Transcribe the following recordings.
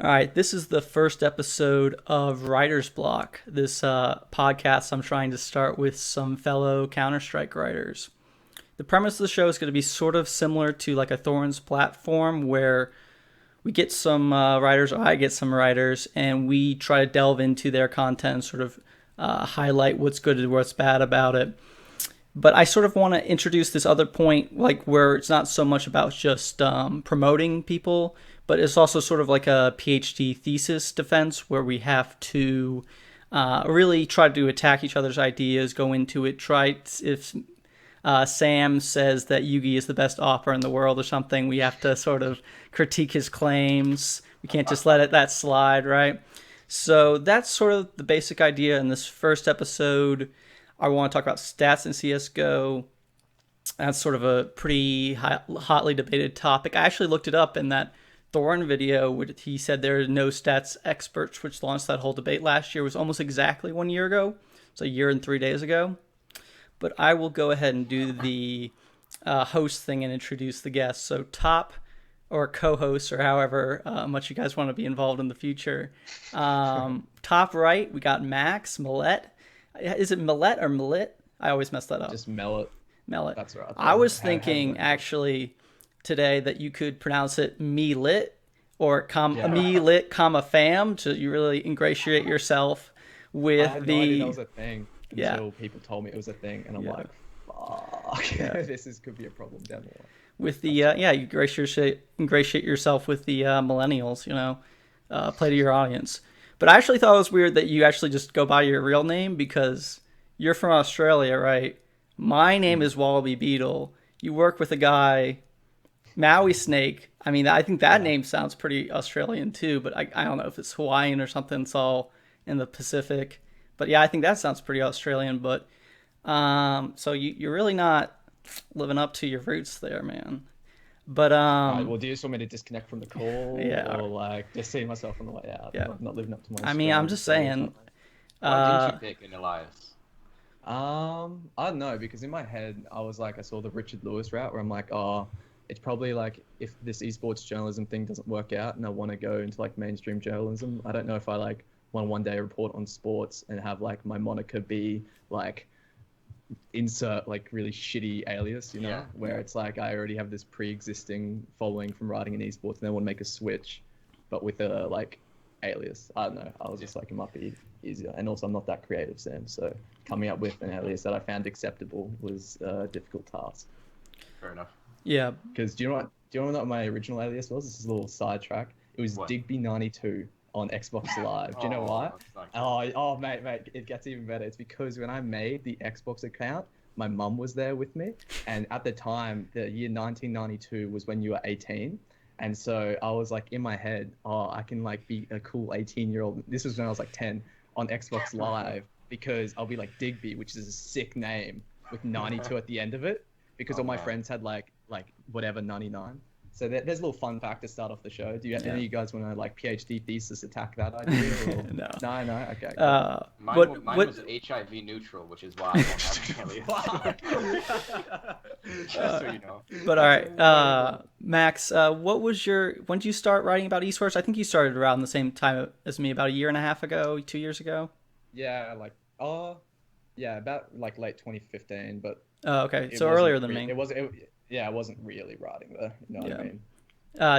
All right, this is the first episode of Writer's Block, this podcast I'm trying to start with some fellow CounterStrike writers. The premise of the show is going to be sort of similar to like a Thorin's platform where we get some writers, or I get some writers, and we try to delve into their content and sort of highlight what's good and what's bad about it. But I sort of want to introduce this other point, like where it's not so much about just promoting people, but it's also sort of like a PhD thesis defense where we have to really try to attack each other's ideas, go into it, if Sam says that Yugi is the best opera in the world or something, we have to sort of critique his claims. We can't just let that slide, right? So that's sort of the basic idea in this first episode. I want to talk about stats in CSGO. That's sort of a pretty hotly debated topic. I actually looked it up in that Thorin video where he said there are no stats experts, which launched that whole debate last year. It was almost exactly 1 year ago. It's a year and 3 days ago. But I will go ahead and do the host thing and introduce the guests. So top or co-hosts, or however much you guys want to be involved in the future. Top right, we got Max, Melit. Is it Melit or Melit? I always mess that up. Just Melit. Melit. That's right. I was thinking actually today that you could pronounce it Melit or Melit, comma fam, to you really ingratiate yourself with I had no idea that was a thing until people told me it was a thing, and I'm like, fuck, this could be a problem down the line. With the you ingratiate yourself with the millennials, play to your audience. But I actually thought it was weird that you actually just go by your real name because you're from Australia, right? My name is Wallabee Beatle. You work with a guy, Maui Snake. I mean, I think that name sounds pretty Australian too, but I don't know if it's Hawaiian or something. It's all in the Pacific. But yeah, I think that sounds pretty Australian. But so you're really not living up to your roots there, man. But right, well, do you just want me to disconnect from the call, or like just see myself on the way out? Yeah, not living up to my. I mean, I'm just saying. Why didn't you pick an Elias? I don't know, because in my head I was like, I saw the Richard Lewis route where I'm like, oh, it's probably like if this esports journalism thing doesn't work out and I want to go into like mainstream journalism, I don't know if I like want to one day report on sports and have like my moniker be like insert like really shitty alias, where it's like I already have this pre-existing following from writing in esports and then want to make a switch, but with a like alias. I don't know. I was just like, it might be easier, and also I'm not that creative, Sam. So coming up with an alias that I found acceptable was a difficult task. Fair enough. Yeah. Because do you know what my original alias was? This is a little sidetrack. It was Digby92 on Xbox Live. Do you know why? Oh, mate, it gets even better. It's because when I made the Xbox account, my mum was there with me, and at the time, the year 1992 was when you were 18, and so I was like in my head, I can like be a cool 18-year-old. This was when I was like 10 on Xbox Live, because I'll be like Digby, which is a sick name with 92 at the end of it, because all my friends had like whatever 99. So there's a little fun fact to start off the show. Do any of you guys want to like PhD thesis attack that idea? Or... No. Okay. Mine was HIV neutral, which is why I don't have an alias. Just so you know. But all right, Max, when did you start writing about esports? I think you started around the same time as me, about a year and a half ago, 2 years ago. Yeah, about like late 2015, but. Oh, okay. So earlier than me. I wasn't really writing there. You know what I mean?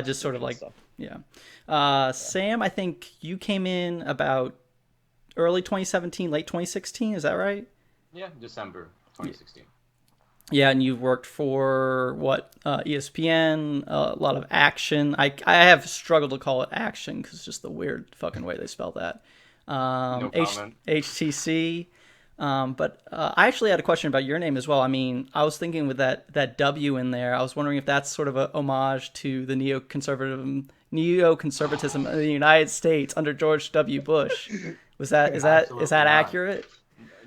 Just sort of like, Sam, I think you came in about early 2017, late 2016. Is that right? Yeah, December 2016. Yeah, and you've worked for ESPN, a lot of action. I have struggled to call it action because it's just the weird fucking way they spell that. No comment. HTC. But I actually had a question about your name as well. I mean, I was thinking with that W in there, I was wondering if that's sort of a homage to the neoconservatism in the United States under George W. Bush. Is that accurate?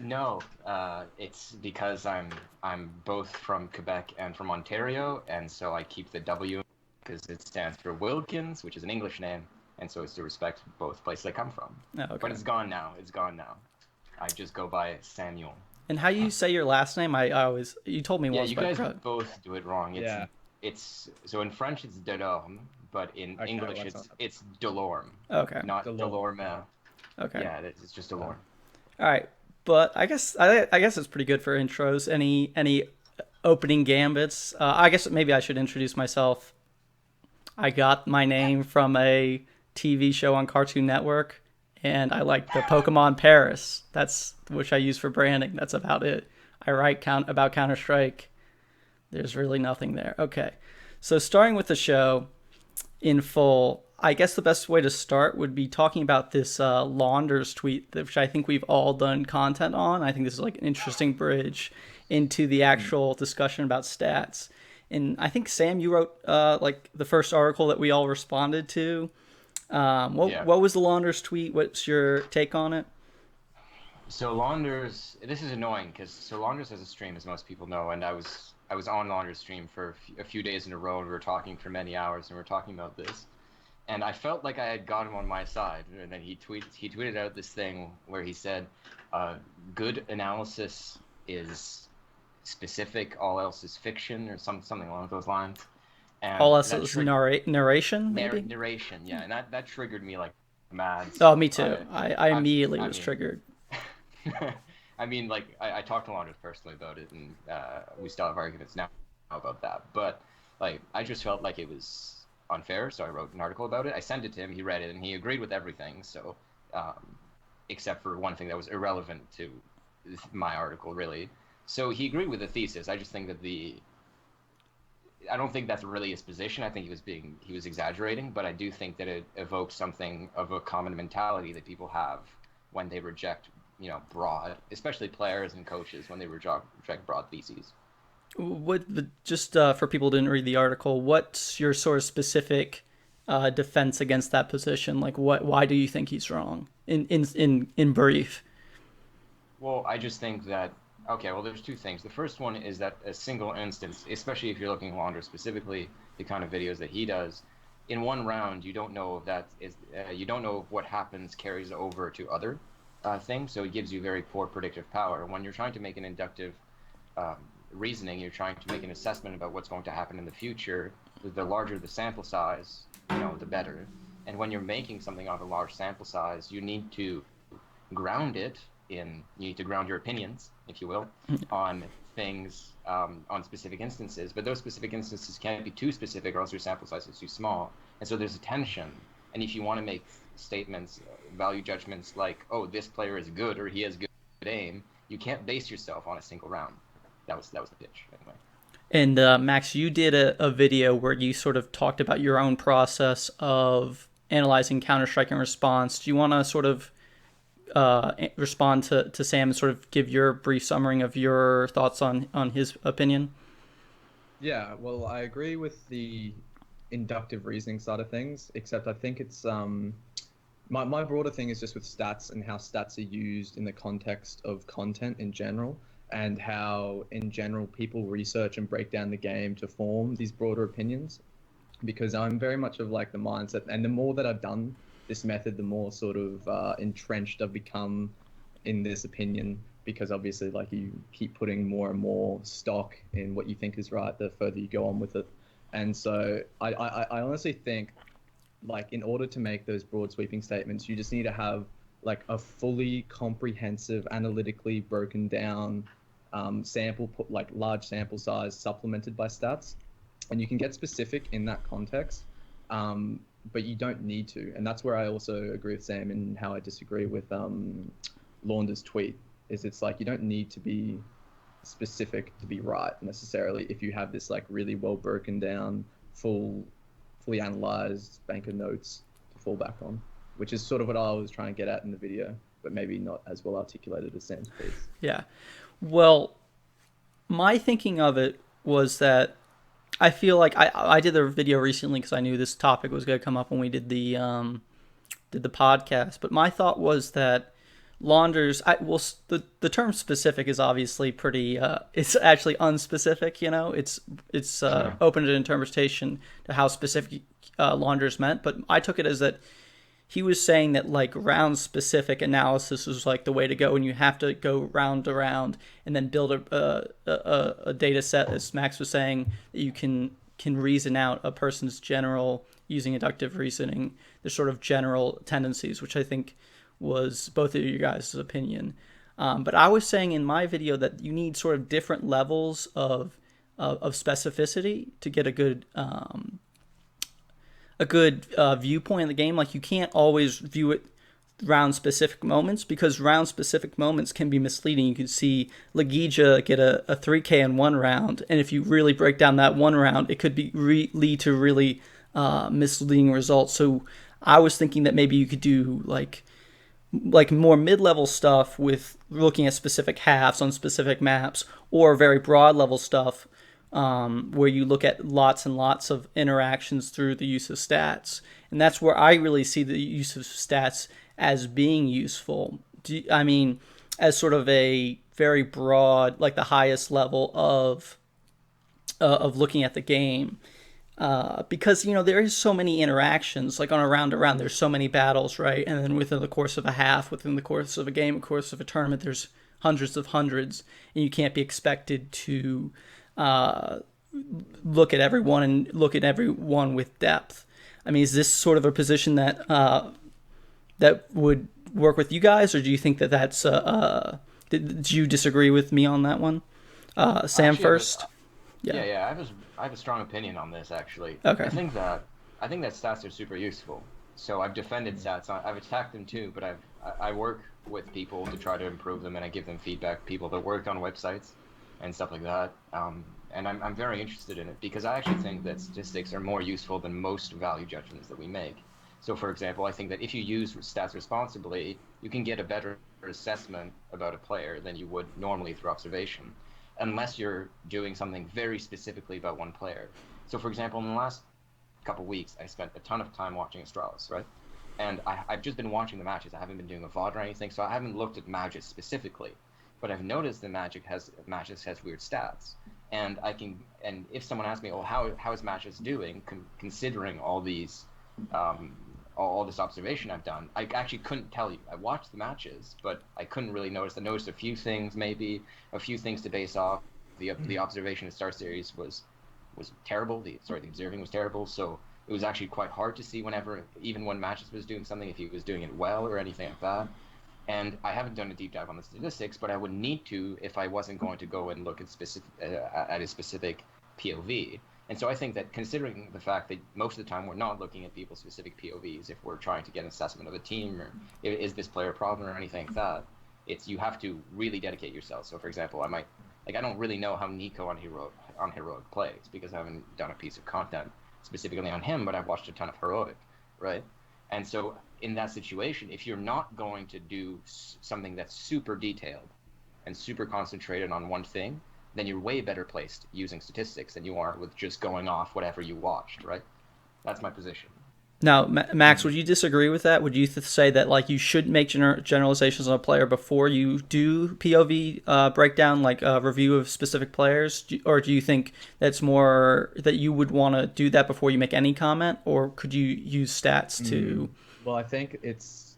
No, it's because I'm both from Quebec and from Ontario, and so I keep the W because it stands for Wilkins, which is an English name, and so it's to respect both places I come from. Oh, okay. But it's gone now. I just go by Samuel. And how you say your last name? You told me once. Yeah, you guys both do it wrong. It's so in French it's Delorme, but in Okay, English well, that's it's Delorme, Okay. not Delorme. Delorme. Okay. Yeah, it's just Delorme. All right. But I guess it's pretty good for intros. Any opening gambits? I guess maybe I should introduce myself. I got my name from a TV show on Cartoon Network, and I like the Pokemon Paris. That's which I use for branding. That's about it. I write about CounterStrike. There's really nothing there. Okay. So starting with the show in full, I guess the best way to start would be talking about this Launders tweet, which I think we've all done content on. I think this is like an interesting bridge into the actual discussion about stats. And I think, Sam, you wrote like the first article that we all responded to. What was the Launders tweet? What's your take on it? So Launders, this is annoying because Launders has a stream, as most people know, and I was on Launders' stream for a few days in a row, and we were talking for many hours, and we were talking about this, and I felt like I had got him on my side, and then he tweeted out this thing where he said, "Good analysis is specific, all else is fiction," or something along those lines. And all else is narration, maybe? Narration, yeah, and that triggered me like mad. Oh, me too. I immediately was triggered. I mean, like, I talked to Launders personally about it, and we still have arguments now about that. But, like, I just felt like it was unfair, so I wrote an article about it. I sent it to him, he read it, and he agreed with everything, so, except for one thing that was irrelevant to my article, really. So he agreed with the thesis. I just think that I don't think that's really his position. I think he was exaggerating, but I do think that it evokes something of a common mentality that people have when they reject broad, especially players and coaches, when they reject broad theses. Just for people who didn't read the article, what's your sort of specific defense against that position? Like, why do you think he's wrong? In brief. Well, I just think that there's two things. The first one is that a single instance, especially if you're looking at Launder specifically, the kind of videos that he does, in one round you don't know you don't know if what happens carries over to other thing, so it gives you very poor predictive power. When you're trying to make an inductive reasoning, you're trying to make an assessment about what's going to happen in the future. The larger the sample size, the better. And when you're making something off a large sample size, you need to ground your opinions, if you will, on things, on specific instances. But those specific instances can't be too specific, or else your sample size is too small. And so there's a tension. And if you want to make statements, value judgments like, oh, this player is good or he has good aim, you can't base yourself on a single round. That was the pitch, anyway. And Max, you did a video where you sort of talked about your own process of analyzing CounterStrike in response. Do you want to sort of respond to Sam and sort of give your brief summary of your thoughts on his opinion? Yeah, well, I agree with the inductive reasoning side of things, except I think it's my broader thing is just with stats and how stats are used in the context of content in general, and how in general people research and break down the game to form these broader opinions. Because I'm very much of like the mindset, and the more that I've done this method, the more sort of entrenched I've become in this opinion, because obviously like you keep putting more and more stock in what you think is right the further you go on with it. And so I honestly think, like, in order to make those broad sweeping statements, you just need to have like a fully comprehensive, analytically broken down large sample size supplemented by stats. And you can get specific in that context, but you don't need to. And that's where I also agree with Sam and how I disagree with Launder's tweet, is it's like you don't need to be specific to be right necessarily if you have this like really well broken down, fully analyzed bank of notes to fall back on, which is sort of what I was trying to get at in the video, but maybe not as well articulated as Sam's piece. Yeah. Well, my thinking of it was that I feel like I did a video recently because I knew this topic was going to come up when we did the podcast. But my thought was that Launders, the term specific is obviously pretty. It's actually unspecific. It's open to interpretation to how specific Launders meant. But I took it as that he was saying that like round specific analysis was like the way to go, and you have to go round to round and then build a data set, as Max was saying, that you can can reason out a person's general, using inductive reasoning, their sort of general tendencies, which I think was both of you guys' opinion. But I was saying in my video that you need sort of different levels of specificity to get a good viewpoint of the game. Like, you can't always view it round specific moments, because round specific moments can be misleading. You can see Legija get a 3K in one round, and if you really break down that one round, it could be lead to really misleading results. So I was thinking that maybe you could do like more mid-level stuff with looking at specific halves on specific maps, or very broad level stuff where you look at lots and lots of interactions through the use of stats. And that's where I really see the use of stats as being useful. I mean, as sort of a very broad, like the highest level of looking at the game. Because, there is so many interactions, like on a round to round, there's so many battles, right? And then within the course of a half, within the course of a game, the course of a tournament, there's hundreds, and you can't be expected to look at everyone and look at everyone with depth. I mean, is this sort of a position that that would work with you guys, or do you think that that's did you disagree with me on that one? Sam, Actually, first. Yeah. I have a strong opinion on this, actually. Okay. I think that stats are super useful. So I've defended stats. I've attacked them too, but I work with people to try to improve them, and I give them feedback. People that work on websites and stuff like that. And I'm very interested in it, because I actually think that statistics are more useful than most value judgments that we make. So, for example, I think that if you use stats responsibly, you can get a better assessment about a player than you would normally through observation, unless you're doing something very specifically about one player. So, for example, in the last couple of weeks, I spent a ton of time watching Astralis, right? And I've just been watching the matches. I haven't been doing a VOD or anything, so I haven't looked at matches specifically. But I've noticed that matches has weird stats. And if someone asks me, oh, how is matches doing, considering all these all this observation I've done, I actually couldn't tell you. I watched the matches, but I couldn't really notice. I noticed a few things to base off. The observation of Star Series was terrible. The observing was terrible. So it was actually quite hard to see even when Matches was doing something, if he was doing it well or anything like that. And I haven't done a deep dive on the statistics, but I would need to if I wasn't going to go and look at a specific POV. And so I think that, considering the fact that most of the time we're not looking at people's specific POVs if we're trying to get an assessment of a team, or is this player a problem or anything like that, you have to really dedicate yourself. So, for example, I don't really know how Nico on Heroic plays, because I haven't done a piece of content specifically on him, but I've watched a ton of Heroic, right? And so in that situation, if you're not going to do something that's super detailed and super concentrated on one thing, then you're way better placed using statistics than you are with just going off whatever you watched, right? That's my position. Now, Max, would you disagree with that? Would you say that like you should make generalizations on a player before you do POV breakdown, like a review of specific players? Or do you think that's more that you would want to do that before you make any comment? Or could you use stats to... Well, I think it's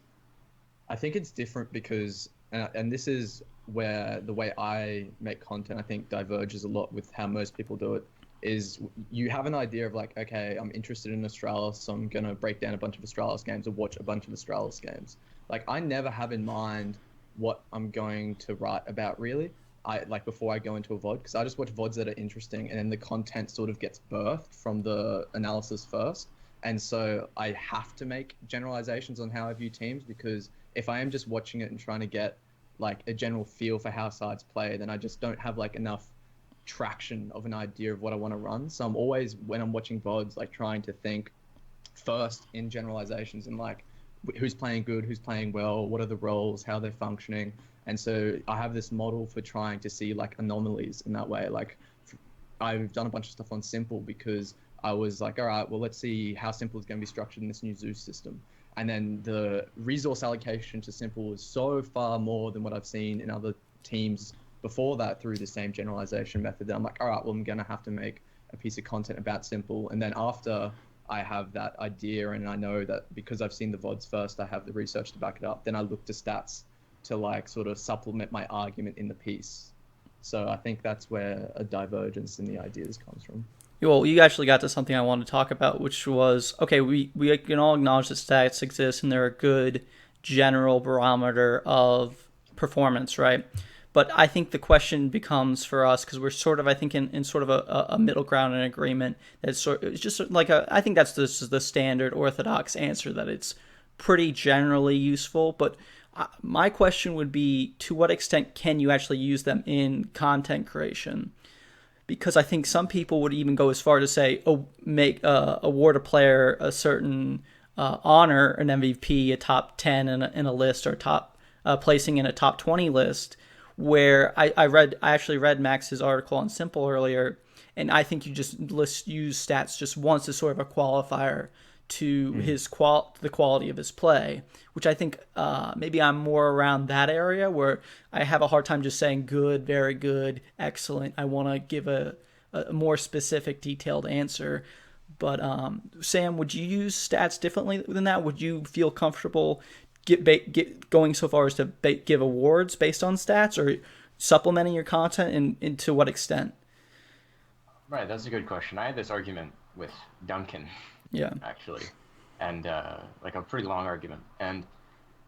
different because, and this is where the way I make content, I think, diverges a lot with how most people do it, is you have an idea of like, okay, I'm interested in Astralis, so I'm going to break down a bunch of Astralis games or watch a bunch of Astralis games. Like, I never have in mind what I'm going to write about, really. Before I go into a VOD, because I just watch VODs that are interesting, and then the content sort of gets birthed from the analysis first. And so I have to make generalizations on how I view teams, because if I am just watching it and trying to get like a general feel for how sides play, then I just don't have like enough traction of an idea of what I want to run. So I'm always, when I'm watching VODs, like trying to think first in generalizations and like who's playing good, who's playing well, what are the roles, how they're functioning. And so I have this model for trying to see like anomalies in that way. Like I've done a bunch of stuff on Simple because I was like, all right, well, let's see how Simple is going to be structured in this new Zeus system. And then the resource allocation to Simple is so far more than what I've seen in other teams before that through the same generalization method that I'm like, all right, well, I'm going to have to make a piece of content about Simple. And then after I have that idea and I know that because I've seen the VODs first, I have the research to back it up, then I look to stats to like sort of supplement my argument in the piece. So I think that's where a divergence in the ideas comes from. Well, you actually got to something I wanted to talk about, which was, okay, we can all acknowledge that stats exist and they're a good general barometer of performance, right? But I think the question becomes for us, because we're sort of, I think, in sort of a middle ground and agreement, that it's just like I think that's the standard orthodox answer, that it's pretty generally useful. But my question would be, to what extent can you actually use them in content creation? Because I think some people would even go as far to say, award a player a certain honor, an MVP, a top 10 in a list, or top placing in a top 20 list. Where I actually read Max's article on Simple earlier, and I think you just use stats just once as sort of a qualifier to the quality of his play, which I think maybe I'm more around that area where I have a hard time just saying good, very good, excellent. I want to give a more specific, detailed answer. But Sam, would you use stats differently than that? Would you feel comfortable going so far as to give awards based on stats, or supplementing your content, and to what extent? Right, that's a good question. I had this argument with Duncan. Yeah. Actually, and like a pretty long argument. And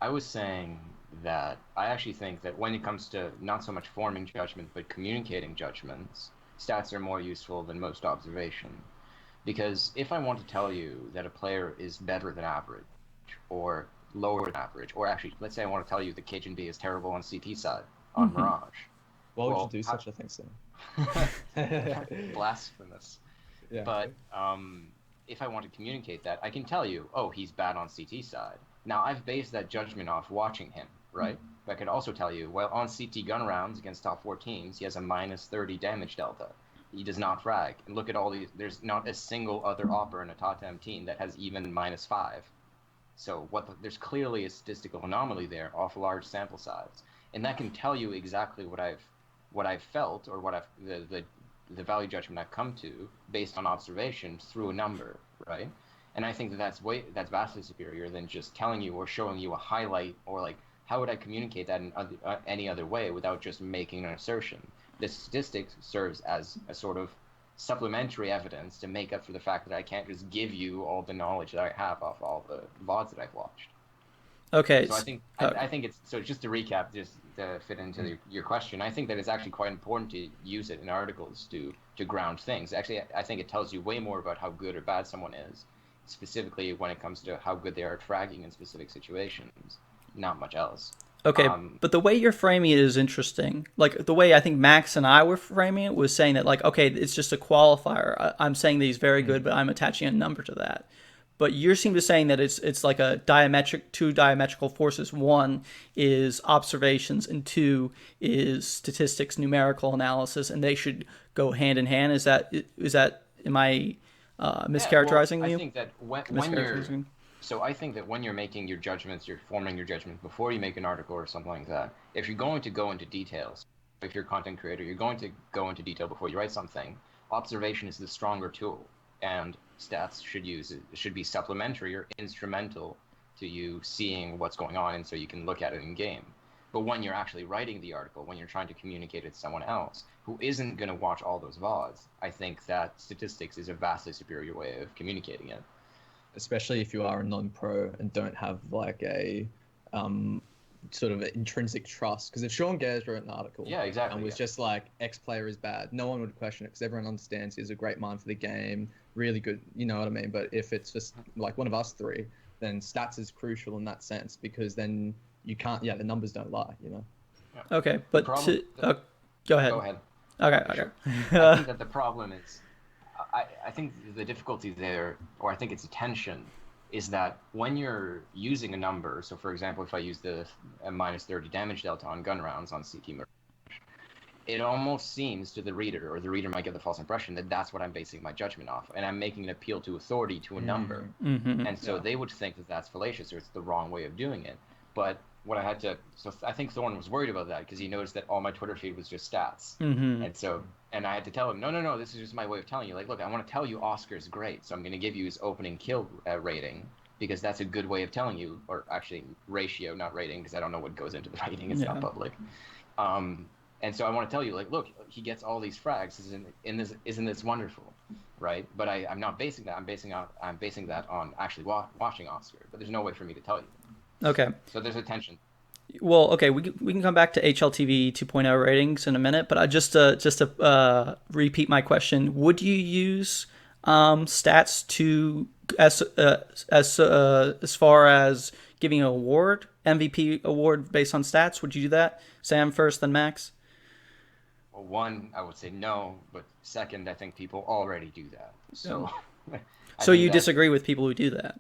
I was saying that I actually think that when it comes to not so much forming judgment, but communicating judgments, stats are more useful than most observation. Because if I want to tell you that a player is better than average, or lower than average, or actually, let's say I want to tell you that Cajun B is terrible on CT side, on Mirage. Why would you do such a thing, Sam? Blasphemous. Yeah. But if I want to communicate that, I can tell you, oh, he's bad on CT side. Now, I've based that judgment off watching him, right? But I could also tell you, well, on CT gun rounds against top 4 teams, he has a minus 30 damage delta. He does not frag. And look at all these. There's not a single other opper in a top 10 team that has even minus 5. So there's clearly a statistical anomaly there off a large sample size. And that can tell you exactly what I've felt, or the value judgment I've come to based on observations through a number, right? And I think that's vastly superior than just telling you or showing you a highlight, or like, how would I communicate that in any other way without just making an assertion? The statistics serves as a sort of supplementary evidence to make up for the fact that I can't just give you all the knowledge that I have off all the VODs that I've watched. Okay. So I think it's, so just to recap, just to fit into your question, I think that it's actually quite important to use it in articles to ground things. Actually, I think it tells you way more about how good or bad someone is, specifically when it comes to how good they are at fragging in specific situations. Not much else. Okay, but the way you're framing it is interesting. Like, the way I think Max and I were framing it was saying that, like, okay, it's just a qualifier. I'm saying that he's very good, but I'm attaching a number to that. But you seem to saying that it's like two diametrical forces. One is observations, and two is statistics, numerical analysis, and they should go hand in hand. Is that am I mischaracterizing you? I think that I think that when you're making your judgments, you're forming your judgment before you make an article or something like that. If you're going to go into details, if you're a content creator, you're going to go into detail before you write something. Observation is the stronger tool, and stats should be supplementary or instrumental to you seeing what's going on, and so you can look at it in game. But when you're actually writing the article, when you're trying to communicate it to someone else who isn't going to watch all those VODs, I think that statistics is a vastly superior way of communicating it. Especially if you are a non-pro and don't have like a sort of intrinsic trust. Because if Sean Gers wrote an article and was just like, X player is bad, no one would question it, because everyone understands he's a great mind for the game, really good, you know what I mean? But if it's just like one of us three, then stats is crucial in that sense, because then you can't, the numbers don't lie, you know? Yeah. Okay, but go ahead. Go ahead. Okay. Sure. I think that the problem is, I think the difficulty there, or I think it's a tension, is that when you're using a number, so for example, if I use the minus 30 damage delta on gun rounds on CT Mirage, it almost seems to the reader, or the reader might get the false impression that that's what I'm basing my judgment off, and I'm making an appeal to authority to a number. Mm-hmm. And so they would think that that's fallacious, or it's the wrong way of doing it. But what I had to, so I think Thorin was worried about that, because he noticed that all my Twitter feed was just stats. Mm-hmm. And I had to tell him, no, this is just my way of telling you. Like, look, I want to tell you Oscar's great, so I'm going to give you his opening kill rating, because that's a good way of telling you, or actually ratio, not rating, because I don't know what goes into the rating. It's not public. And so I want to tell you, like, look, he gets all these frags. Isn't this wonderful? right? But I'm not basing that. I'm basing that on actually watching Oscar. But there's no way for me to tell you. Okay. So there's a tension. Well, okay, we can come back to HLTV 2.0 ratings in a minute, but I just to repeat my question: would you use stats to as far as giving an award, MVP award based on stats? Would you do that? Sam first, then Max. Well, one, I would say no, but second, I think people already do that. So, So you disagree with people who do that?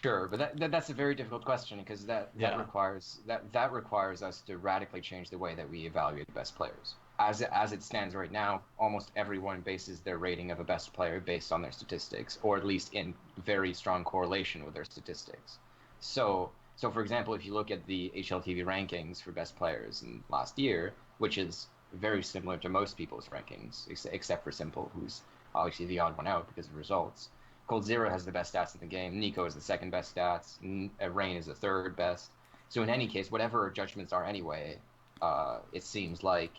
Sure, but that's a very difficult question because that requires us to radically change the way that we evaluate the best players. As it stands right now, almost everyone bases their rating of a best player based on their statistics, or at least in very strong correlation with their statistics. So for example, if you look at the HLTV rankings for best players in last year, which is very similar to most people's rankings, except for Simple, who's obviously the odd one out because of results. Cold Zero has the best stats in the game. Nico is the second best stats. Rain is the third best. So in any case, whatever our judgments are anyway, it seems like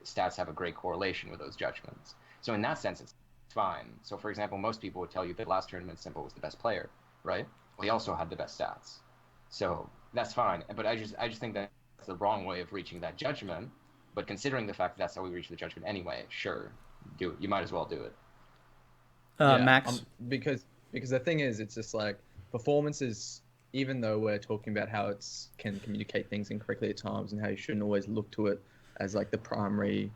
stats have a great correlation with those judgments. So in that sense, it's fine. So for example, most people would tell you that last tournament Simple was the best player, right? Well, he also had the best stats. So that's fine. But I just think that's the wrong way of reaching that judgment. But considering the fact that that's how we reach the judgment anyway, sure, do it. You might as well do it. Max? Because the thing is, it's just like performances, even though we're talking about how it's can communicate things incorrectly at times and how you shouldn't always look to it as like the primary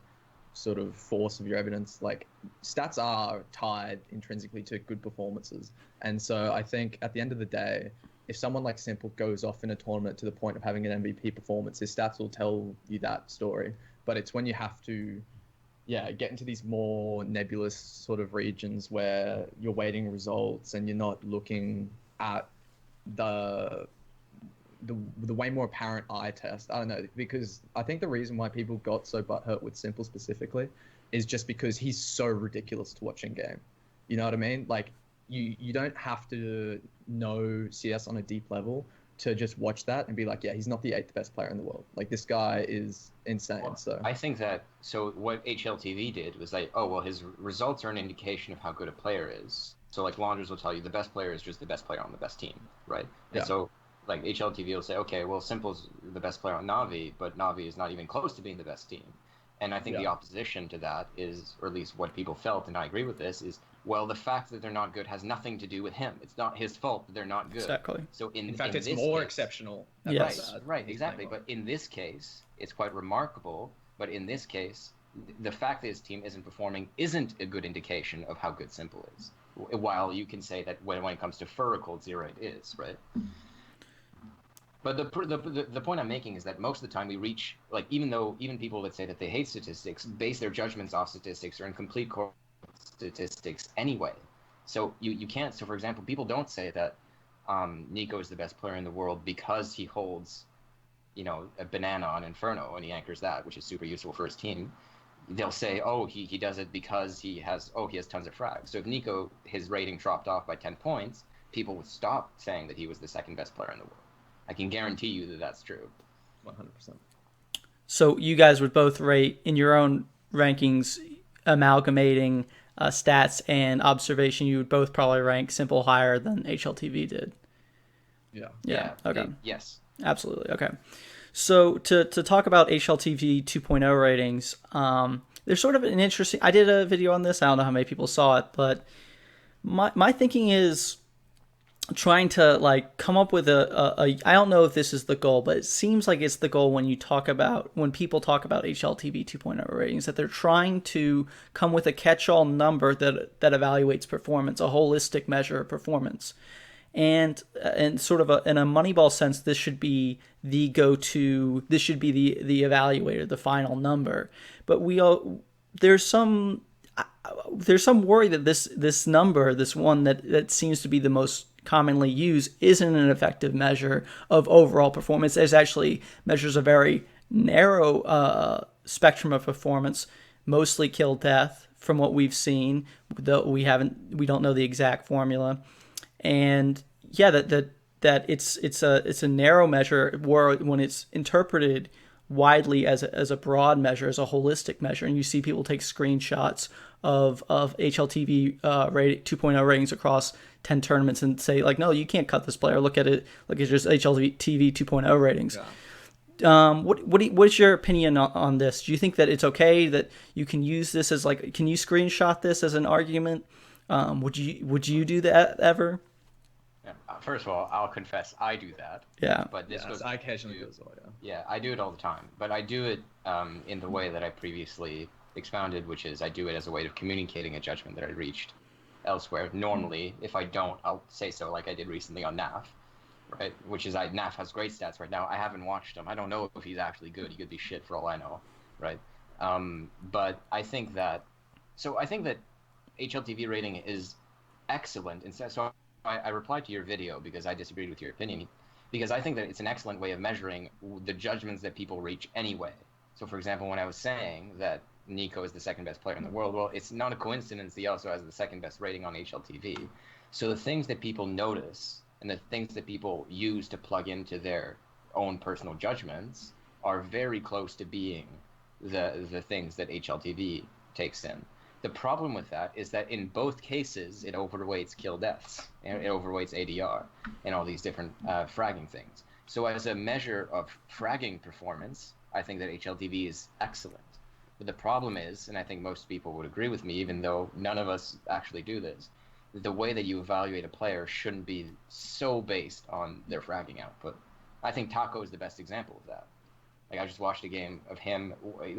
sort of force of your evidence, like stats are tied intrinsically to good performances. And so I think at the end of the day, if someone like Simple goes off in a tournament to the point of having an MVP performance, his stats will tell you that story. But it's when you have to get into these more nebulous sort of regions where you're waiting results and you're not looking at the way more apparent eye test. I don't know, because I think the reason why people got so butthurt with Simple specifically is just because he's so ridiculous to watch in game. You know what I mean? Like you don't have to know CS on a deep level to just watch that and be like, yeah, he's not the 8th best player in the world. Like this guy is insane. Well, so I think that what HLTV did was like, oh well, his results are an indication of how good a player is. So like Launders will tell you the best player is just the best player on the best team, right? And so like HLTV will say, okay, well Simple's the best player on Na'Vi, but Na'Vi is not even close to being the best team. And I think the opposition to that is, or at least what people felt, and I agree with this, is, well, the fact that they're not good has nothing to do with him. It's not his fault that they're not good. Exactly. So in fact, it's more exceptional. Yes. Right, exactly. But in this case, it's quite remarkable. But in this case, the fact that his team isn't performing isn't a good indication of how good Simple is. While you can say that when it comes to Fur, Cold Zero, it is, right? But the point I'm making is that most of the time we reach, like, even people that say that they hate statistics base their judgments off statistics or in complete statistics anyway. So you can't. So for example, people don't say that Nico is the best player in the world because he holds, a banana on Inferno and he anchors that, which is super useful for his team. They'll say, oh, he does it because he has tons of frags. So if Nico, his rating dropped off by 10 points, people would stop saying that he was the second best player in the world. I can guarantee you that that's true. 100%. So you guys would both rate in your own rankings, amalgamating stats and observation, you would both probably rank Simple higher than HLTV did. Yeah. Okay. Yes. Absolutely. Okay. So to talk about HLTV 2.0 ratings, there's sort of an interesting. I did a video on this. I don't know how many people saw it, but my thinking is trying to like come up with a I don't know if this is the goal, but it seems like it's the goal when people talk about HLTV 2.0 ratings, that they're trying to come with a catch-all number that evaluates performance, a holistic measure of performance. And sort of in a Moneyball sense, this should be the go-to. This should be the evaluator, the final number. But there's some worry that this number, this one that seems to be the most commonly used, isn't an effective measure of overall performance. It actually measures a very narrow spectrum of performance, mostly kill death from what we've seen, though we don't know the exact formula. And yeah, that it's a narrow measure, where when it's interpreted widely as a broad measure, as a holistic measure, and you see people take screenshots of HLTV 2.0 ratings across 10 tournaments and say like, no, you can't cut this player. Look at it. Look at just HLTV 2.0 ratings. Yeah. What's your opinion on this? Do you think that it's okay that you can use this as like, can you screenshot this as an argument? Would you do that ever? Yeah. First of all, I'll confess I do that. Yeah. But this goes. I occasionally do as well. Yeah. Yeah, I do it all the time, but I do it in the way that I previously expounded, which is I do it as a way of communicating a judgment that I reached elsewhere. Normally, if I don't, I'll say so, like I did recently on NAF, right? Which is NAF has great stats right now. I haven't watched him. I don't know if he's actually good. He could be shit for all I know, right? But I think that HLTV rating is excellent. And so I replied to your video because I disagreed with your opinion, because I think that it's an excellent way of measuring the judgments that people reach anyway. So, for example, when I was saying that Nico is the second best player in the world, well, it's not a coincidence he also has the second best rating on HLTV. So the things that people notice and the things that people use to plug into their own personal judgments are very close to being the things that HLTV takes in. The problem with that is that in both cases, it overweights kill deaths, and it overweights ADR, and all these different fragging things. So as a measure of fragging performance, I think that HLTV is excellent. But the problem is, and I think most people would agree with me, even though none of us actually do this, the way that you evaluate a player shouldn't be so based on their fragging output. I think Taco is the best example of that. Like, I just watched a game of him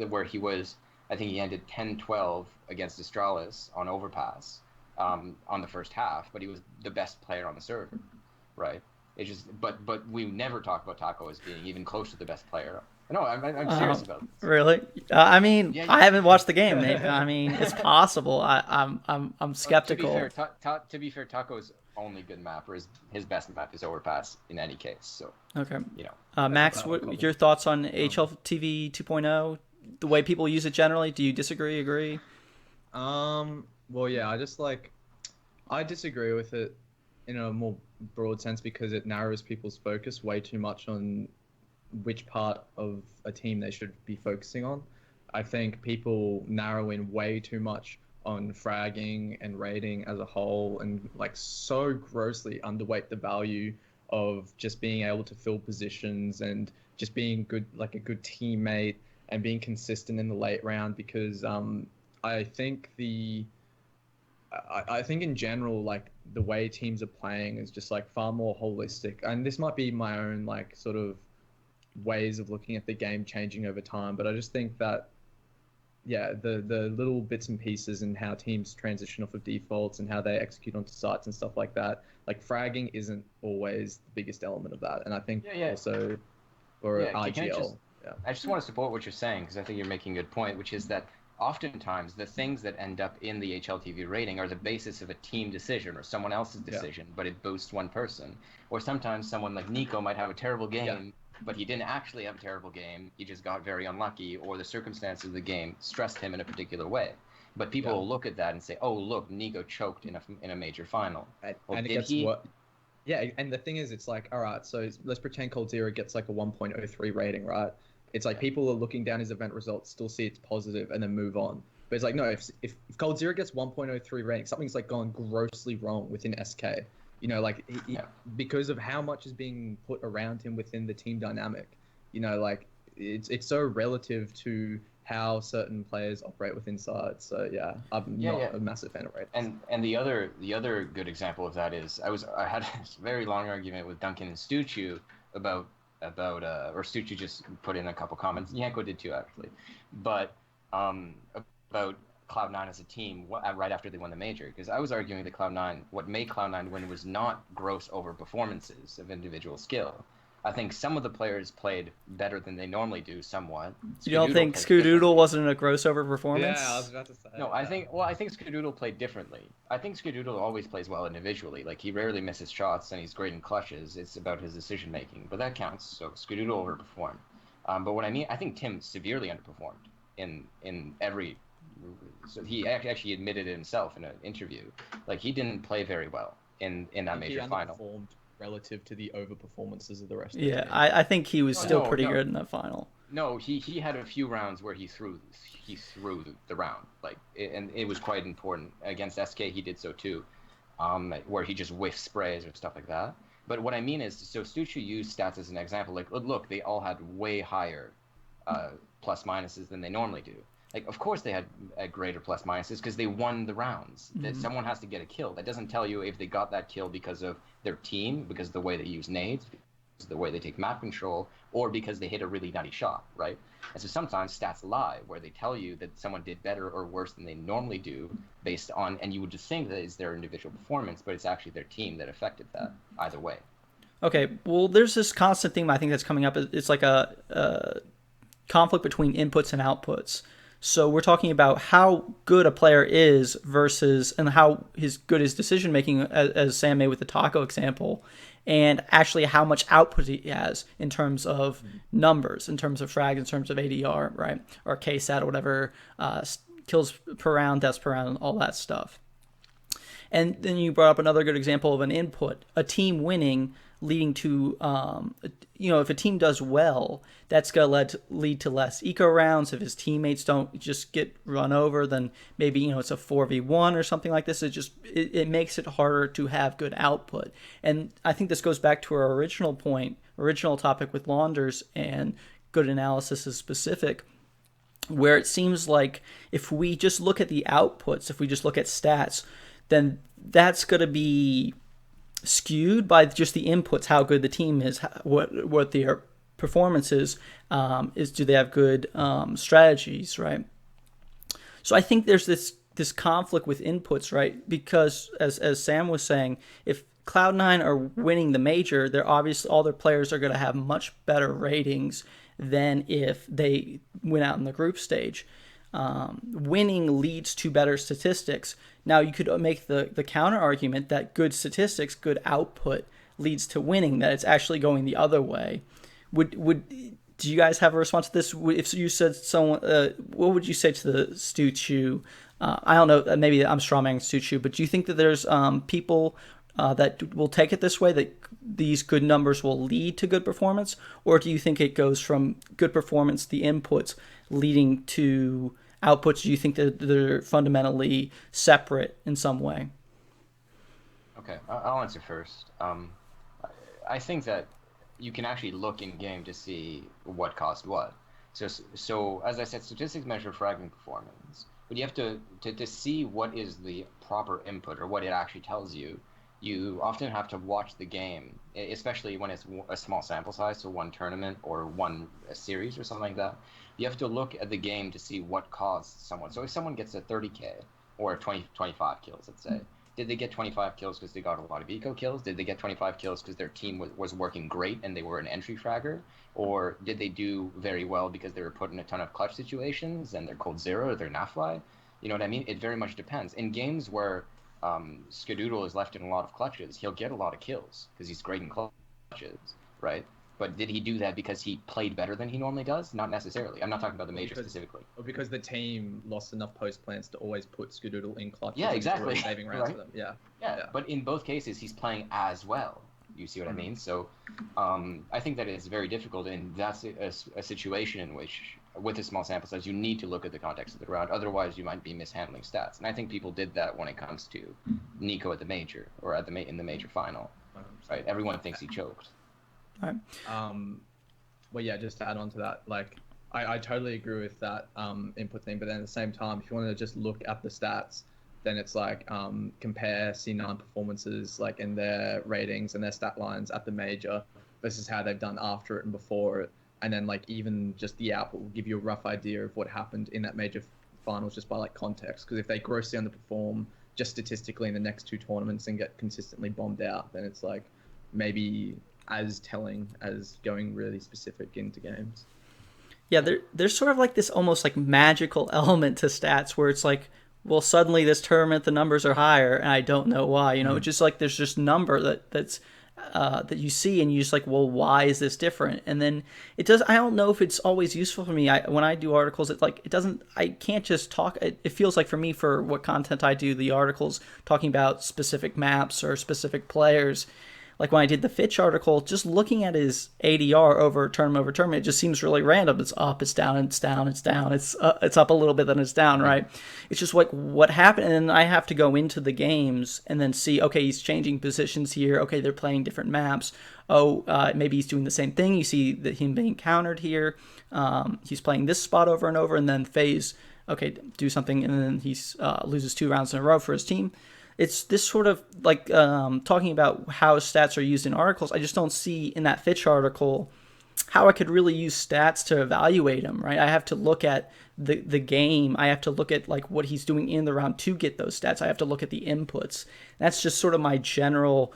where he was, I think he ended 10-12 against Astralis on Overpass on the first half, but he was the best player on the server, right? It just, but we never talk about Taco as being even close to the best player. No, I'm serious about this. Really? I mean, Yeah, I haven't watched the game. Maybe. I mean, it's possible. I'm skeptical. To be fair, Taco's only good map, or his best map is Overpass in any case. So okay, you know. Max, what your thoughts on HLTV 2.0? The way people use it generally? Do you disagree? Agree? Well, yeah. I disagree with it in a more broad sense because it narrows people's focus way too much on which part of a team they should be focusing on. I think people narrow in way too much on fragging and rating as a whole, and like so grossly underweight the value of just being able to fill positions and just being good, like a good teammate and being consistent in the late round. Because I think I think in general, like the way teams are playing is just like far more holistic. And this might be my own like sort of ways of looking at the game changing over time, but I just think that the little bits and pieces and how teams transition off of defaults and how they execute onto sites and stuff like that, like fragging isn't always the biggest element of that. And I think also IGL. I just want to support what you're saying, because I think you're making a good point, which is that oftentimes the things that end up in the HLTV rating are the basis of a team decision or someone else's decision, but it boosts one person. Or sometimes someone like Nico might have a terrible game, but he didn't actually have a terrible game. He just got very unlucky, or the circumstances of the game stressed him in a particular way. But people will look at that and say, "Oh, look, Nico choked in a major final." And the thing is, it's like, all right, so let's pretend Cold Zero gets like a 1.03 rating, right? It's like people are looking down his event results, still see it's positive, and then move on. But it's like, no, if Cold Zero gets 1.03 rating, something's like gone grossly wrong within SK. You know, like because of how much is being put around him within the team dynamic. You know, like it's so relative to how certain players operate within sides. So yeah, I'm not a massive fan of ratings. And the other good example of that is I had a very long argument with Duncan and Stuchu about or Stuchu just put in a couple comments. Yanko did too, actually, but about Cloud9 as a team right after they won the major, because I was arguing that Cloud9, what made Cloud9 win was not gross overperformances of individual skill. I think some of the players played better than they normally do, somewhat. You don't think Skadoodle wasn't a gross overperformance? Yeah, I was about to say. No, I think Skadoodle played differently. I think Skadoodle always plays well individually. Like, he rarely misses shots, and he's great in clutches. It's about his decision making, but that counts. So Skadoodle overperformed. But what I mean, I think Tim severely underperformed in every. So he actually admitted it himself in an interview. Like, he didn't play very well in that major final. Relative to the over performances of the rest of the game. I think he was still pretty good in that final. No, he had a few rounds where he threw the round, and it was quite important. Against SK, he did so too, where he just whiffed sprays or stuff like that. But what I mean is, so Stucci used stats as an example. Like, look, they all had way higher plus minuses than they normally do. Like, of course they had greater plus minuses because they won the rounds. That someone has to get a kill. That doesn't tell you if they got that kill because of their team, because of the way they use nades, the way they take map control, or because they hit a really nutty shot, right? And so sometimes stats lie, where they tell you that someone did better or worse than they normally do based on, and you would just think that it's their individual performance, but it's actually their team that affected that either way. Okay, well, there's this constant theme I think that's coming up. It's like a conflict between inputs and outputs. So we're talking about how good a player is versus, and how good his decision making, as Sam made with the taco example, and actually how much output he has in terms of numbers, in terms of frags, in terms of ADR, right? Or KSAT or whatever, kills per round, deaths per round, all that stuff. And then you brought up another good example of an input, a team winning, leading to, if a team does well, that's going to lead to less eco rounds. If his teammates don't just get run over, then maybe, it's a 4v1 or something like this. It makes it harder to have good output. And I think this goes back to our original topic with Launders and good analysis is specific, where it seems like if we just look at the outputs, if we just look at stats, then that's going to be skewed by just the inputs, how good the team is, what their performance is do they have good strategies, right? So I think there's this conflict with inputs, right? Because as Sam was saying, if Cloud9 are winning the major, they're obviously, all their players are going to have much better ratings than if they win out in the group stage. Winning leads to better statistics. Now you could make the counter argument that good statistics, good output leads to winning, that it's actually going the other way. Do you guys have a response to this? If you said someone, what would you say to the Stu Chu? I don't know, maybe I'm strawmanning Stu Chu, but do you think that there's people that will take it this way, that these good numbers will lead to good performance? Or do you think it goes from good performance, the inputs, leading to outputs? Do you think that they're fundamentally separate in some way? Okay, I'll answer first. I think that you can actually look in game to see what caused what. So as I said, statistics measure fragment performance, but you have to see what is the proper input or what it actually tells you. You often have to watch the game, especially when it's a small sample size, so one tournament or one series or something like that. You have to look at the game to see what caused someone. So if someone gets a 30k or 25 kills, let's say, did they get 25 kills because they got a lot of eco kills? Did they get 25 kills because their team was working great and they were an entry fragger? Or did they do very well because they were put in a ton of clutch situations and they're cold zero or they're nafly? You know what I mean? It very much depends. In games where Skadoodle is left in a lot of clutches, he'll get a lot of kills because he's great in clutches, right? But did he do that because he played better than he normally does? Not necessarily. I'm not talking about the major specifically. Or because the team lost enough post plans to always put Skadoodle in clutches. Yeah, exactly. Saving rounds for them. Yeah. But in both cases, he's playing as well. You see what I mean? So I think that it's very difficult, and that's a situation in which, with a small sample size, you need to look at the context of the round. Otherwise, you might be mishandling stats. And I think people did that when it comes to Nico at the major or in the major final. 100%. Right? Everyone thinks he choked. All right. Well, yeah, just to add on to that, like, I totally agree with that input thing. But then at the same time, if you want to just look at the stats, then it's like compare C9 performances, like in their ratings and their stat lines at the major versus how they've done after it and before it. And then like even just the output will give you a rough idea of what happened in that major finals just by like context. Because if they grossly underperform just statistically in the next two tournaments and get consistently bombed out, then it's like maybe as telling as going really specific into games. Yeah, there's sort of like this almost like magical element to stats where it's like, well, suddenly this tournament the numbers are higher and I don't know why. You know, just like there's just number that's that you see and you just like, well, why is this different? And then it does. I don't know if it's always useful for me. When I do articles, it's like it doesn't. I can't just talk. It feels like for me, for what content I do, the articles talking about specific maps or specific players, like when I did the Fitch article, just looking at his ADR over term, it just seems really random. It's up, it's down, it's down, it's down, it's up a little bit, then it's down, right? It's just like what happened, and then I have to go into the games and then see, okay, he's changing positions here. Okay, they're playing different maps. Oh, maybe he's doing the same thing. You see that him being countered here. He's playing this spot over and over, and then phase, okay, do something, and then he loses 2 rounds in a row for his team. It's this sort of like talking about how stats are used in articles. I just don't see in that Fitch article how I could really use stats to evaluate him, right? I have to look at the game. I have to look at like what he's doing in the round to get those stats. I have to look at the inputs. That's just sort of my general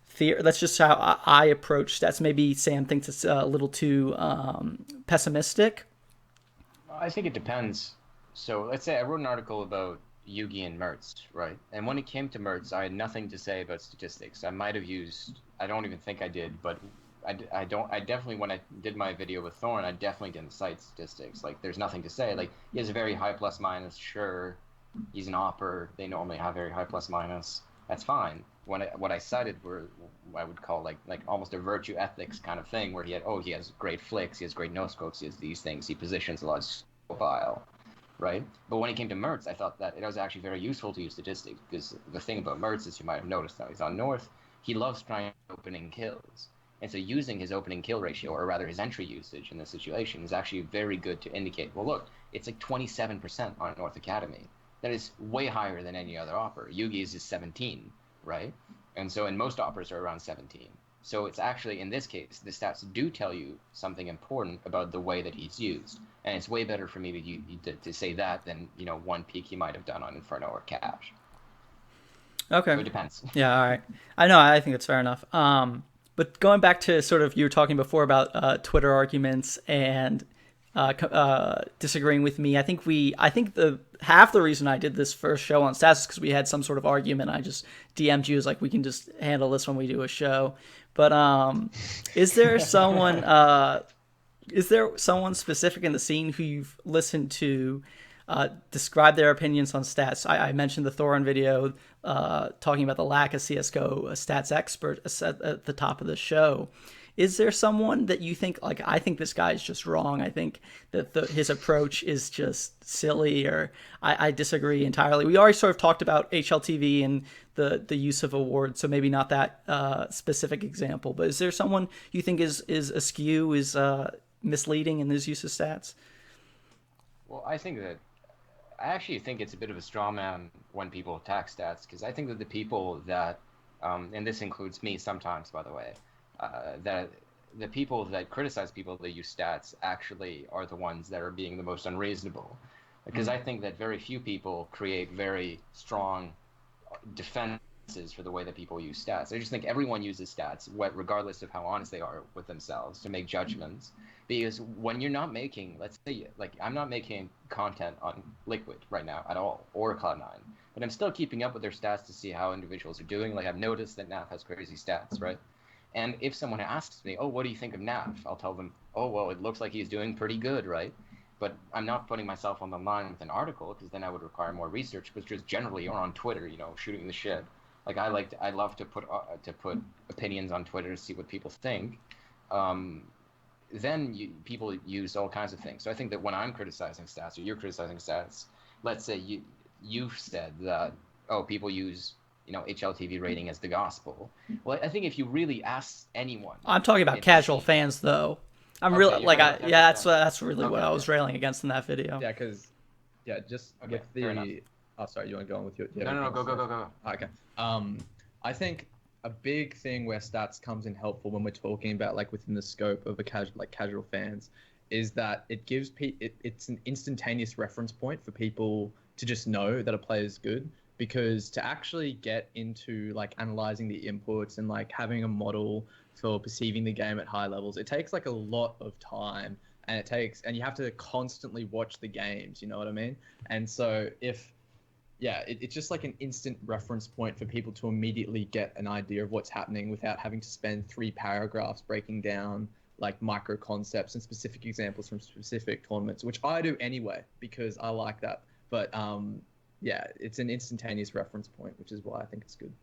theory. That's just how I approach stats. Maybe Sam thinks it's a little too pessimistic. I think it depends. So let's say I wrote an article about Yugi and Mertz, right? And when it came to Mertz, I had nothing to say about statistics. I might have used, I don't even think I did, but I definitely, when I did my video with Thorin, I definitely didn't cite statistics. Like, there's nothing to say. Like, he has a very high plus minus, sure. He's an opper. They normally have very high plus minus. That's fine. What I cited were, I would call like almost a virtue ethics kind of thing, where he has great flicks, he has great no scopes, he has these things, he positions a lot of profile. Right? But when it came to Mertz, I thought that it was actually very useful to use statistics, because the thing about Mertz is, you might have noticed now he's on North, he loves trying opening kills. And so using his opening kill ratio, or rather his entry usage in this situation, is actually very good to indicate, well, look, it's like 27% on North Academy. That is way higher than any other opper. Yugi's is 17, right? And so, and most oppers are around 17. So it's actually, in this case, the stats do tell you something important about the way that he's used. And it's way better for me to say that than, one peak he might have done on Inferno or Cash. Okay. So it depends. Yeah, all right. I think that's fair enough. But going back to sort of, you were talking before about Twitter arguments and disagreeing with me. I think the half the reason I did this first show on stats is because we had some sort of argument. I just DM'd you as like, we can just handle this when we do a show. But is there someone specific in the scene who you've listened to describe their opinions on stats? I mentioned the Thorin video talking about the lack of CSGO stats expert at the top of the show. Is there someone that you think, like, I think this guy is just wrong, I think that his approach is just silly, or I disagree entirely? We already sort of talked about HLTV and the use of awards, so maybe not that specific example, but is there someone you think is askew, is misleading in his use of stats? Well, I actually think it's a bit of a straw man when people attack stats, because I think that the people that, and this includes me sometimes, by the way, that the people that criticize people that use stats actually are the ones that are being the most unreasonable. Because I think that very few people create very strong defenses for the way that people use stats. I just think everyone uses stats, regardless of how honest they are with themselves, to make judgments. Because when you're not making, let's say, like, I'm not making content on Liquid right now at all, or Cloud9, but I'm still keeping up with their stats to see how individuals are doing. Like, I've noticed that Nav has crazy stats, right? And if someone asks me, oh, what do you think of Nav? I'll tell them, oh, well, it looks like he's doing pretty good, right? But I'm not putting myself on the line with an article, because then I would require more research, because just generally, or on Twitter, shooting the shit. Like, I love to put opinions on Twitter to see what people think. Then people use all kinds of things. So I think that when I'm criticizing stats, or you're criticizing stats, let's say you've said that, oh, people use HLTV rating as the gospel. Well, I think if you really ask anyone, I'm talking about casual fans, though. I'm okay, really that's really what I was railing against in that video. Yeah, because just okay, with the. Oh, sorry, you want to go on with your? Yeah, no, go. Okay. I think a big thing where stats comes in helpful when we're talking about, like, within the scope of a casual fans, is that it gives it's an instantaneous reference point for people to just know that a player is good. Because to actually get into, like, analyzing the inputs and, like, having a model for perceiving the game at high levels, it takes, like, a lot of time, and you have to constantly watch the games, you know what I mean? And so it's just like an instant reference point for people to immediately get an idea of what's happening without having to spend 3 paragraphs breaking down, like, micro concepts and specific examples from specific tournaments, which I do anyway, because I like that. But, yeah, it's an instantaneous reference point, which is why I think it's good.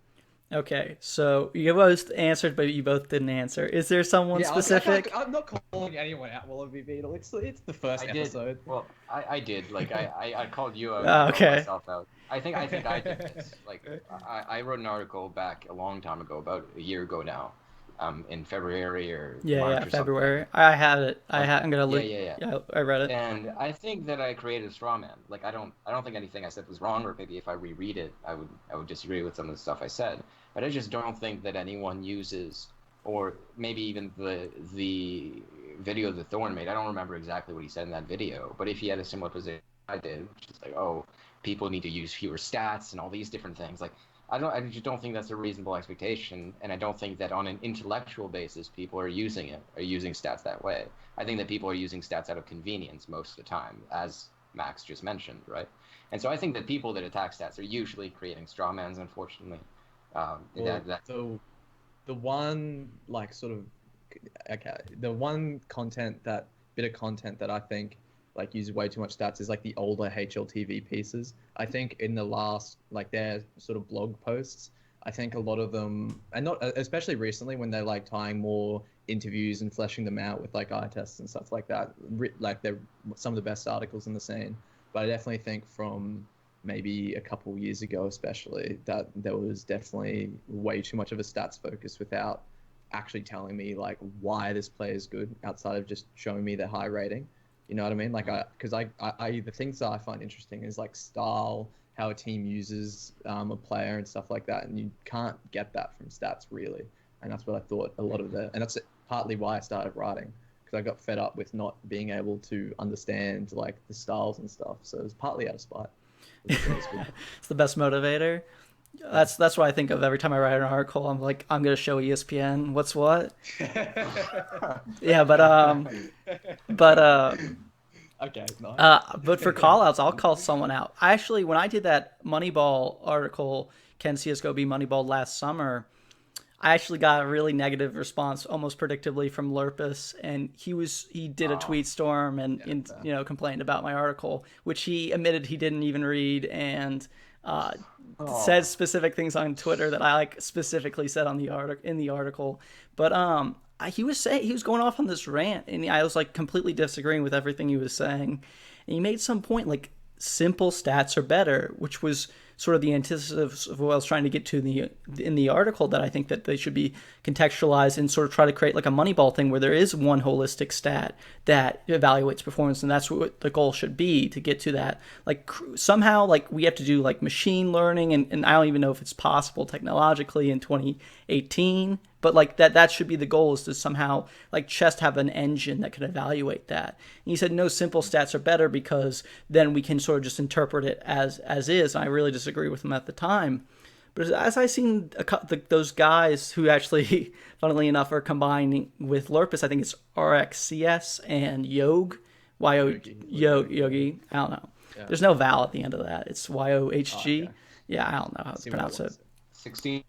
Okay, so you both answered, but you both didn't answer. Is there someone specific? I'm not calling anyone out, Wallabee Beadle. It's the first episode. Well, I did. Like I called you out. I called Okay. myself out. I think I did this. Like I wrote an article back a long time ago, about a year ago now, in February or March or February. something. I had it. I'm gonna look. Yeah. I read it. And I think that I created a straw man. Like I don't think anything I said was wrong, or maybe if I reread it, I would disagree with some of the stuff I said. But I just don't think that anyone uses, or maybe even the video that Thorin made. I don't remember exactly what he said in that video, but if he had a similar position I did, which is like, oh, people need to use fewer stats and all these different things, like I just don't think that's a reasonable expectation, and I don't think that on an intellectual basis people are using stats that way. I think that people are using stats out of convenience most of the time, as Max just mentioned, right? And so I think that people that attack stats are usually creating straw mans, unfortunately. So the one the one bit of content that I think like uses way too much stats is like the older HLTV pieces. I think in the last, like their sort of blog posts, I think a lot of them, and not especially recently when they're like tying more interviews and fleshing them out with like eye tests and stuff like that, like they're some of the best articles in the scene. But I definitely think from maybe a couple years ago especially, that there was definitely way too much of a stats focus without actually telling me like why this player is good, outside of just showing me their high rating. You know what I mean? Like because I the things that I find interesting is like style, how a team uses a player and stuff like that, and you can't get that from stats really. And that's what I thought a lot of and that's partly why I started writing, because I got fed up with not being able to understand like the styles and stuff. So it was partly out of spite. It's the best motivator. That's what I think of every time I write an article. I'm like, I'm gonna show ESPN what's what. Yeah, but okay, nice. But for call outs, I'll call someone out. Actually, when I did that Moneyball article, Can CSGO be Moneyball last summer, I actually got a really negative response, almost predictably, from Lurpus, and he did a tweet storm and complained about my article, which he admitted he didn't even read, and said specific things on Twitter that I like specifically said on the article. But he was going off on this rant, and I was like completely disagreeing with everything he was saying, and he made some point like simple stats are better, which was sort of the antithesis of what I was trying to get to in the article, that I think that they should be contextualized and sort of try to create like a Moneyball thing where there is one holistic stat that evaluates performance, and that's what the goal should be, to get to that. Like somehow like we have to do like machine learning, and I don't even know if it's possible technologically in 2018, but like that should be the goal, is to somehow like chess have an engine that can evaluate that. And he said no, simple stats are better because then we can sort of just interpret it as is. And I really disagree with him at the time. But as I seen those guys who actually, funnily enough, are combining with Lurpus, I think it's RxCS and Yogi. I don't know. Yeah. There's no vowel at the end of that. It's YOHG. Okay. Yeah, I don't know how to pronounce it. 16-0.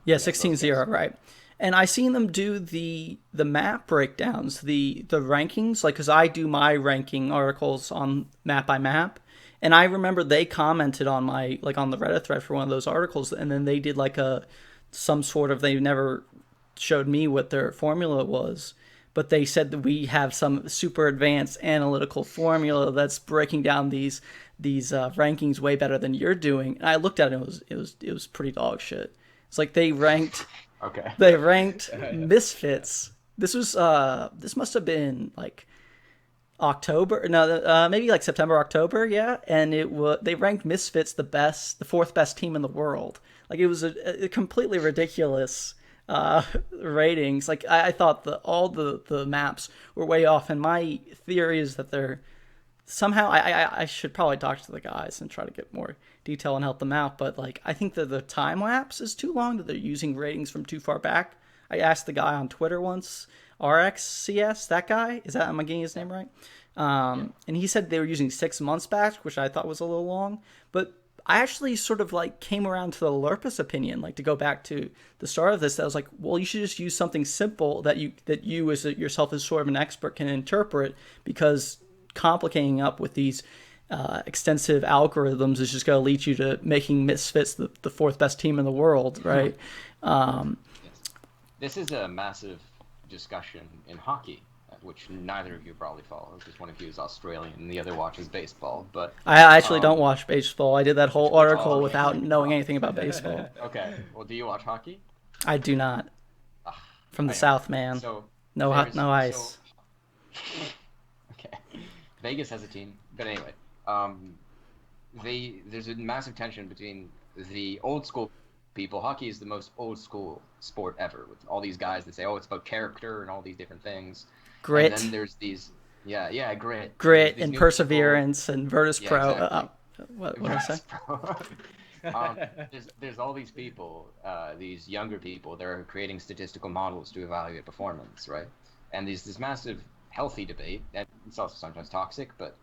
Yeah, 16-0, right. And I seen them do the map breakdowns, the rankings, like, because I do my ranking articles on map by map. And I remember they commented on my, like on the Reddit thread for one of those articles, and then they did like they never showed me what their formula was, but they said that we have some super advanced analytical formula that's breaking down these rankings way better than you're doing. And I looked at it, and it was pretty dog shit. It's like they ranked Misfits. This must have been like maybe like September, October, yeah. And they ranked Misfits the fourth best team in the world. Like it was a completely ridiculous ratings. Like I thought all the maps were way off, and my theory is that they're somehow. I should probably talk to the guys and try to get more detail and help them out. But like I think that the time lapse is too long, that they're using ratings from too far back. I asked the guy on Twitter once, RxCS, that guy, am I getting his name right? And he said they were using 6 months back, which I thought was a little long. But I actually sort of like came around to the Lurpus opinion, like to go back to the start of this, that I was like, well, you should just use something simple that you as yourself as sort of an expert can interpret, because complicating up with these extensive algorithms is just going to lead you to making Misfits the fourth best team in the world, right? Yes. This is a massive discussion in hockey, which neither of you probably follow, because one of you is Australian and the other watches baseball. But I actually don't watch baseball. I did that whole article without knowing anything about baseball. Okay. Well, do you watch hockey? I do not. From the South, man. So no ice. Okay. Vegas has a team, but anyway, there's a massive tension between the old school people. Hockey is the most old school sport ever, with all these guys that say, "Oh, it's about character and all these different things." Grit. And then there's these, grit. Grit and perseverance people. And Virtus Pro. Exactly. What did I say? There's all these people, these younger people, that are creating statistical models to evaluate performance, right? And there's this massive healthy debate, and it's also sometimes toxic, but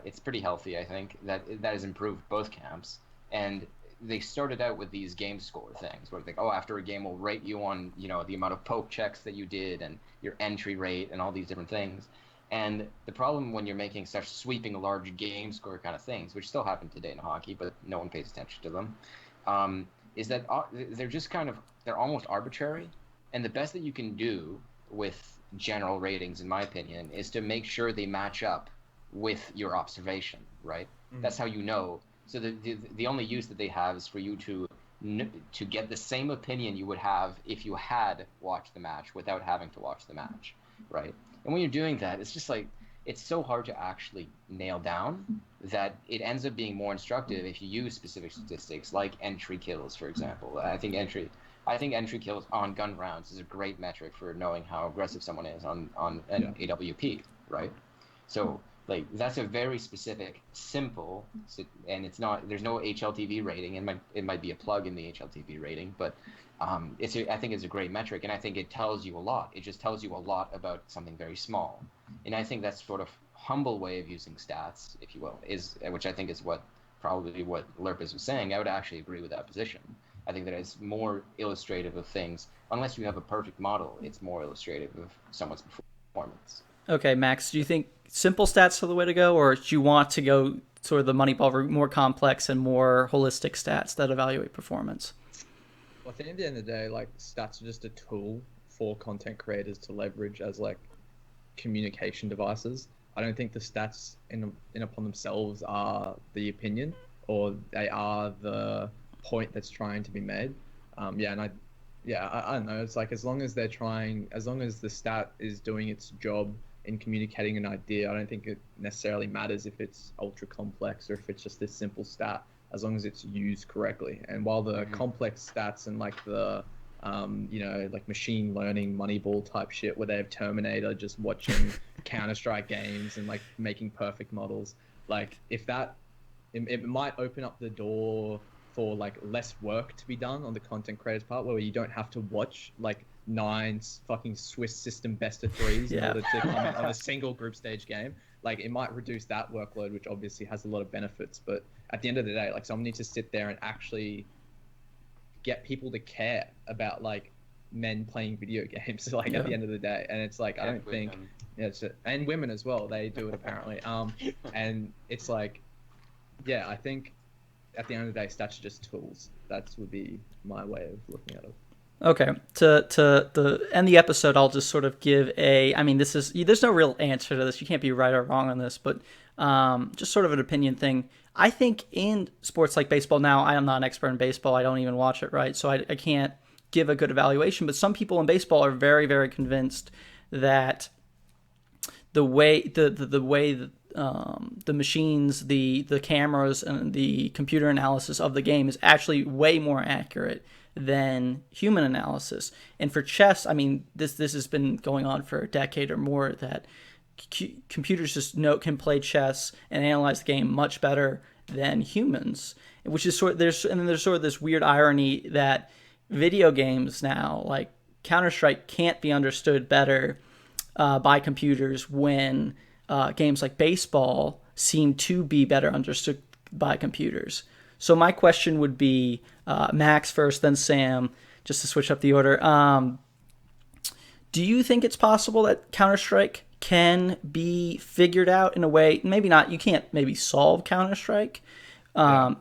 it's pretty healthy, I think, that has improved both camps. And they started out with these game score things, where they think, after a game we'll rate you on, the amount of poke checks that you did and your entry rate and all these different things. And the problem when you're making such sweeping large game score kind of things, which still happen today in hockey, but no one pays attention to them, is that they're almost arbitrary. And the best that you can do with general ratings, in my opinion, is to make sure they match up with your observation, right? That's how you know. So the only use that they have is for you to get the same opinion you would have if you had watched the match without having to watch the match, right? And when you're doing that, it's just like, it's so hard to actually nail down that it ends up being more instructive if you use specific statistics like entry kills, for example. I think entry kills on gun rounds is a great metric for knowing how aggressive someone is on an AWP, right? So like, that's a very specific, simple, and there's no HLTV rating. It might be a plug in the HLTV rating, but I think it's a great metric, and I think it tells you a lot. It just tells you a lot about something very small. And I think that's sort of humble way of using stats, if you will, which I think is probably what Lerpus was saying. I would actually agree with that position. I think that it's more illustrative of things. Unless you have a perfect model, it's more illustrative of someone's performance. Okay, Max, do you think simple stats are the way to go, or do you want to go sort of the Moneyball route, more complex and more holistic stats that evaluate performance? Well, I think at the end of the day, like, stats are just a tool for content creators to leverage as like communication devices. I don't think the stats in upon themselves are the opinion, or they are the point that's trying to be made. I don't know. It's like, as long as the stat is doing its job in communicating an idea, I don't think it necessarily matters if it's ultra complex or if it's just this simple stat, as long as it's used correctly. And while the complex stats and like the like machine learning Moneyball type shit, where they have Terminator just watching CounterStrike games and like making perfect models, like, if that it might open up the door for like less work to be done on the content creators part, where you don't have to watch like 9 fucking Swiss system best of threes in order to come on a single group stage game. Like, it might reduce that workload, which obviously has a lot of benefits, but at the end of the day, like, someone needs to sit there and actually get people to care about like men playing video games, like, at the end of the day. And it's like, I don't think and women as well, they do it apparently. And it's like, I think at the end of the day, stats are just tools. That would be my way of looking at it. Okay, to end the episode, I'll just sort of give there's no real answer to this. You can't be right or wrong on this, but just sort of an opinion thing. I think in sports like baseball now, I am not an expert in baseball. I don't even watch it, right? So I can't give a good evaluation. But some people in baseball are very, very convinced that the way the machines, the cameras, and the computer analysis of the game is actually way more accurate than human analysis. And for chess, I mean, this has been going on for a decade or more, that computers just can play chess and analyze the game much better than humans, which is there's sort of this weird irony that video games now, like CounterStrike, can't be understood better by computers when games like baseball seem to be better understood by computers. So my question would be, Max first, then Sam, just to switch up the order. Do you think it's possible that Counter-Strike can be figured out in a way. Maybe not. You can't maybe solve CounterStrike.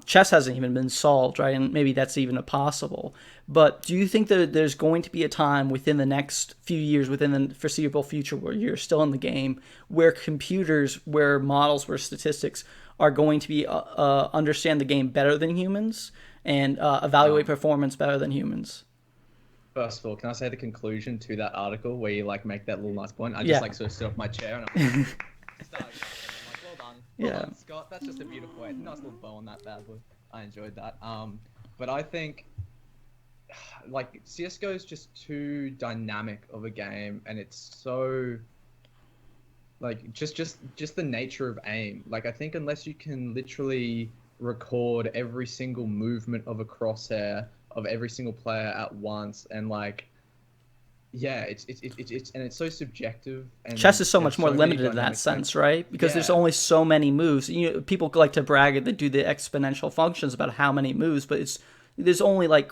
Chess hasn't even been solved, right? And maybe that's even possible. But do you think that there's going to be a time within the next few years, within the foreseeable future, where you're still in the game, where computers, where models, where statistics are going to be understand the game better than humans and evaluate performance better than humans? First of all, can I say the conclusion to that article where you like make that little nice point? I just like sort of stood off my chair and I'm like, well done. Well done, Scott. That's just a beautiful way. Nice little bow on that bad boy. I enjoyed that. But I think like CS:GO is just too dynamic of a game, and it's so like just the nature of aim. Like I think unless you can literally record every single movement of a crosshair of every single player at once, and like it's so subjective. And chess is so much more limited in that sense, right? Because there's only so many moves. You know, people like to brag that they do the exponential functions about how many moves, but there's only like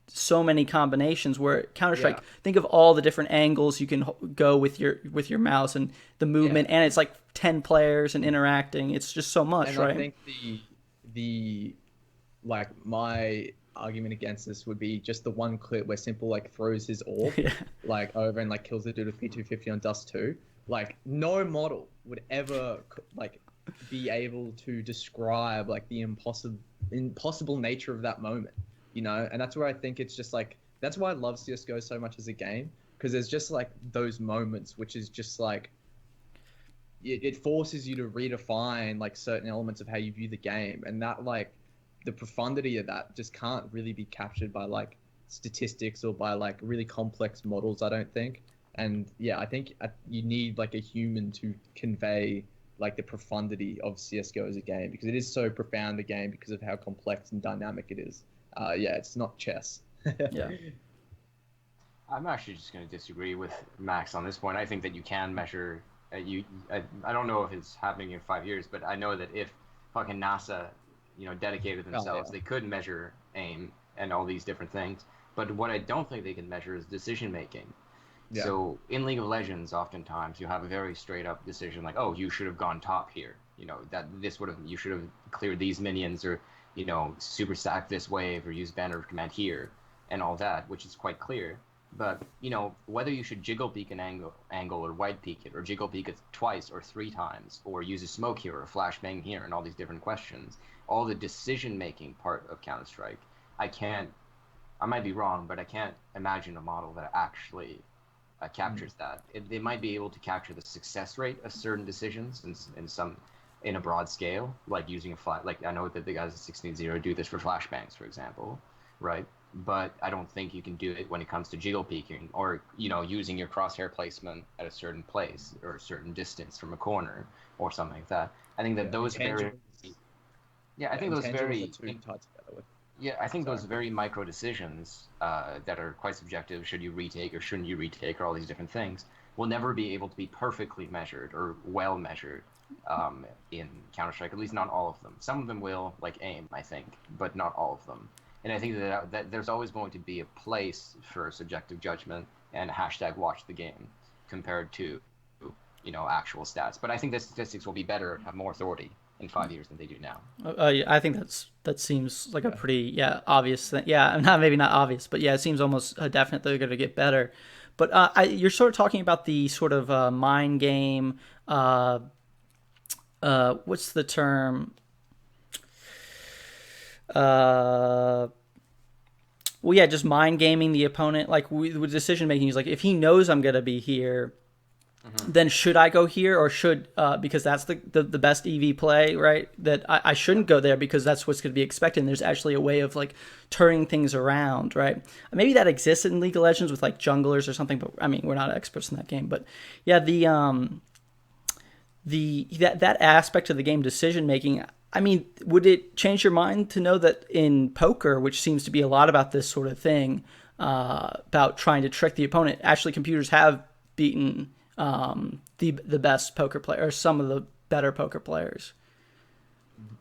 so many combinations. Where CounterStrike, think of all the different angles you can go with your mouse and the movement, and it's like 10 players and interacting. It's just so much, right? I think the like my argument against this would be just the one clip where Simple like throws his orb like over and like kills the dude with P250 on Dust 2. Like no model would ever like be able to describe like the impossible nature of that moment, you know? And that's where I think it's just like, that's why I love CSGO so much as a game, because there's just like those moments which is just like it forces you to redefine like certain elements of how you view the game, and that like the profundity of that just can't really be captured by like statistics or by like really complex models, I don't think. And I think you need like a human to convey like the profundity of CSGO as a game, because it is so profound a game because of how complex and dynamic it is. It's not chess. I'm actually just going to disagree with Max on this point. I think that you can measure. I don't know if it's happening in 5 years, but I know that if fucking NASA, dedicated themselves, they could measure aim and all these different things. But what I don't think they can measure is decision making. Yeah. So in League of Legends, oftentimes you have a very straight up decision like, oh, you should have gone top here. You should have cleared these minions, or super stack this wave, or use banner command here, and all that, which is quite clear. But whether you should jiggle peek an angle or wide peek it, or jiggle peek it twice or 3 times, or use a smoke here or a flashbang here, and all these different questions, all the decision making part of CounterStrike, I might be wrong, but I can't imagine a model that actually captures that. They might be able to capture the success rate of certain decisions in a broad scale, like using like I know that the guys at 16-0 do this for flashbangs, for example, right? But I don't think you can do it when it comes to jiggle peeking, or using your crosshair placement at a certain place or a certain distance from a corner or something like that. I think that those very those very micro decisions that are quite subjective, should you retake or shouldn't you retake, or all these different things, will never be able to be perfectly measured or well measured in Counter-Strike, at least not all of them. Some of them will, like aim, I think, but not all of them. And I think that there's always going to be a place for subjective judgment and #watch the game compared to, actual stats. But I think the statistics will be better, have more authority in 5 years than they do now. I think that seems like a pretty obvious thing. Maybe not obvious, but it seems almost definite they're going to get better. But you're sort of talking about the sort of mind game. What's the term? Just mind gaming the opponent. Like with decision making, he's like, if he knows I'm gonna be here, then should I go here, or should because that's the best EV play, right? That I shouldn't go there because that's what's going to be expected. And there's actually a way of like turning things around, right? Maybe that exists in League of Legends with like junglers or something, but I mean we're not experts in that game. But that aspect of the game, decision making. I mean, would it change your mind to know that in poker, which seems to be a lot about this sort of thing, about trying to trick the opponent, actually computers have beaten the best poker player, or some of the better poker players?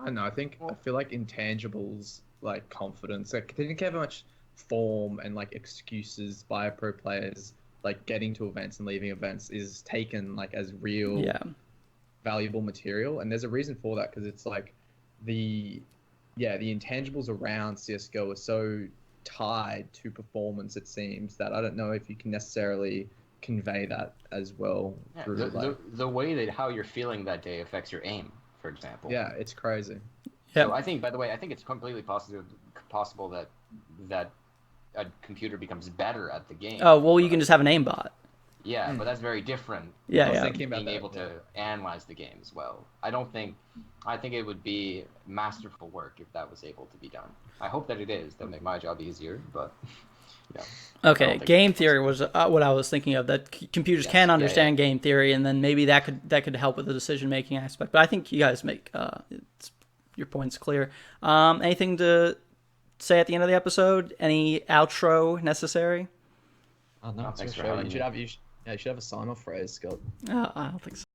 I don't know. I feel like intangibles, like confidence, like they didn't have much form and like excuses by pro players, like getting to events and leaving events is taken like as real Yeah. valuable material, and there's a reason for that, because it's like the intangibles around CS:GO are so tied to performance, it seems, that I don't know if you can necessarily convey that as well through the way that how you're feeling that day affects your aim, for example. Yeah, it's crazy. So I think, by the way, I think it's completely possible that a computer becomes better at the game. Oh, well, you can just have an aimbot. Yeah, but that's very different. Yeah, from being able to analyze the game as well. I think it would be masterful work if that was able to be done. I hope that it is. That'll make my job easier, but yeah. Okay, game theory was what I was thinking of. That computers can understand game theory, and then maybe that could help with the decision making aspect. But I think you guys make your points clear. Anything to say at the end of the episode? Any outro necessary? Oh no, thanks for having me. You should have a sign off phrase, Scott. I don't think so.